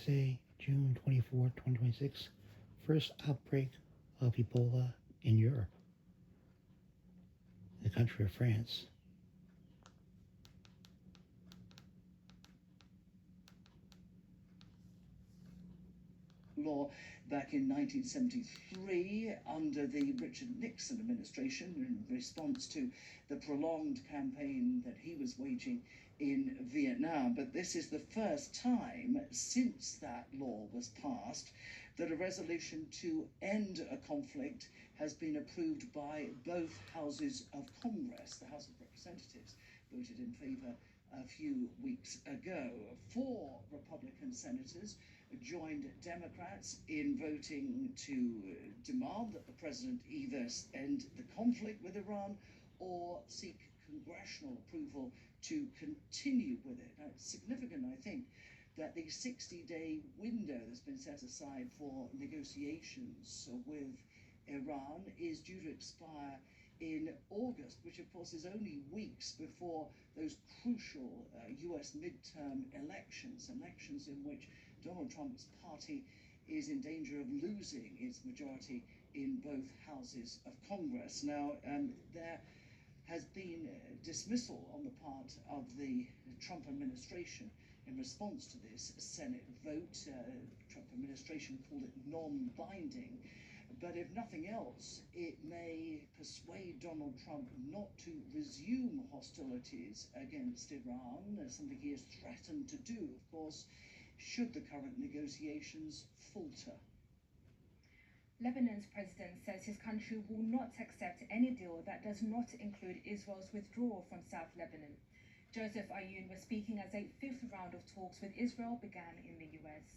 Wednesday, June 24, 2026. First outbreak of Ebola in Europe, the country of France. Law back in 1973 under the Richard Nixon administration in response to the prolonged campaign that he was waging in Vietnam. But this is the first time since that law was passed that a resolution to end a conflict has been approved by both houses of Congress. The House of Representatives voted in favor a few weeks ago. 4 Republican senators joined Democrats in voting to demand that the president either end the conflict with Iran or seek congressional approval to continue with it. Now, it's significant, I think, that the 60-day window that's been set aside for negotiations with Iran is due to expire in August, which of course is only weeks before those crucial US midterm elections in which Donald Trump's party is in danger of losing its majority in both houses of Congress. Now, there has been dismissal on the part of the Trump administration in response to this Senate vote. Trump administration called it non-binding. But if nothing else, it may persuade Donald Trump not to resume hostilities against Iran, something he has threatened to do, of course, should the current negotiations falter. Lebanon's president says his country will not accept any deal that does not include Israel's withdrawal from South Lebanon. Joseph Ayoun was speaking as a 5th round of talks with Israel began in the US.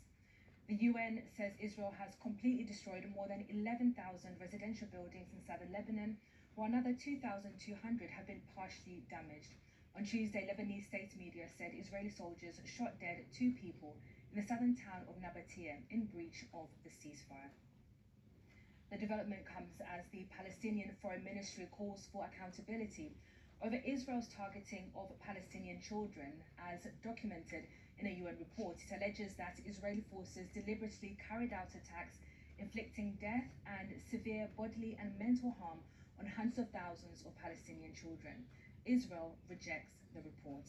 The UN says Israel has completely destroyed more than 11,000 residential buildings in southern Lebanon, while another 2,200 have been partially damaged. On Tuesday, Lebanese state media said Israeli soldiers shot dead 2 people in the southern town of Nabatea in breach of the ceasefire. The development comes as the Palestinian Foreign Ministry calls for accountability over Israel's targeting of Palestinian children, as documented in a UN report. It alleges that Israeli forces deliberately carried out attacks inflicting death and severe bodily and mental harm on hundreds of thousands of Palestinian children. Israel rejects the report.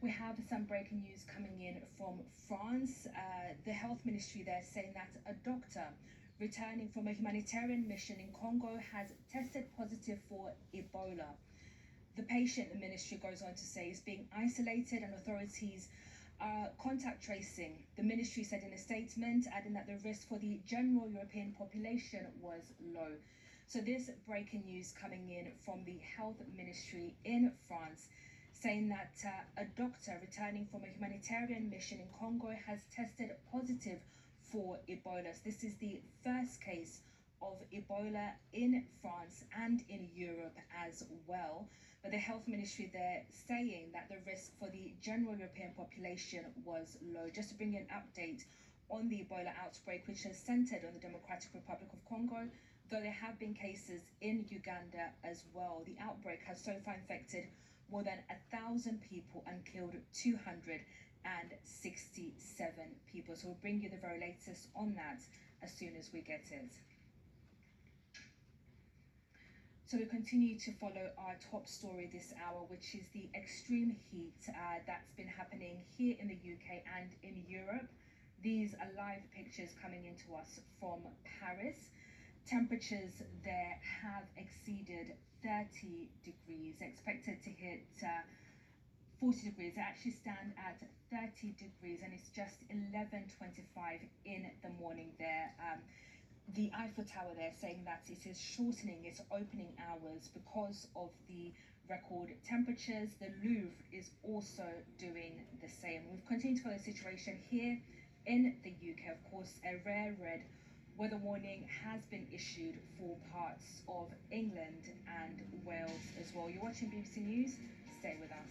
We have some breaking news coming in from France. The health ministry there saying that a doctor returning from a humanitarian mission in Congo has tested positive for Ebola. The patient, the ministry goes on to say, is being isolated and authorities are contact tracing. The ministry said in a statement, adding that the risk for the general European population was low. So this breaking news coming in from the health ministry in France, saying that a doctor returning from a humanitarian mission in Congo has tested positive for Ebola. So this is the first case of Ebola in France and in Europe as well. But the health ministry there saying that the risk for the general European population was low. Just to bring you an update on the Ebola outbreak, which is centered on the Democratic Republic of Congo, though there have been cases in Uganda as well. The outbreak has so far infected more than 1,000 people and killed 267 people. So we'll bring you the very latest on that as soon as we get it. So we continue to follow our top story this hour, which is the extreme heat that's been happening here in the UK and in Europe. These are live pictures coming into us from Paris. Temperatures there have exceeded 30 degrees, expected to hit 40 degrees. They actually stand at 30 degrees and it's just 11:25 in the morning there. The Eiffel Tower there saying that it is shortening its opening hours because of the record temperatures. The Louvre is also doing the same. We've continued to follow the situation here in the UK. Of course, a rare red weather warning has been issued for parts of England and Wales as well. You're watching BBC News. Stay with us.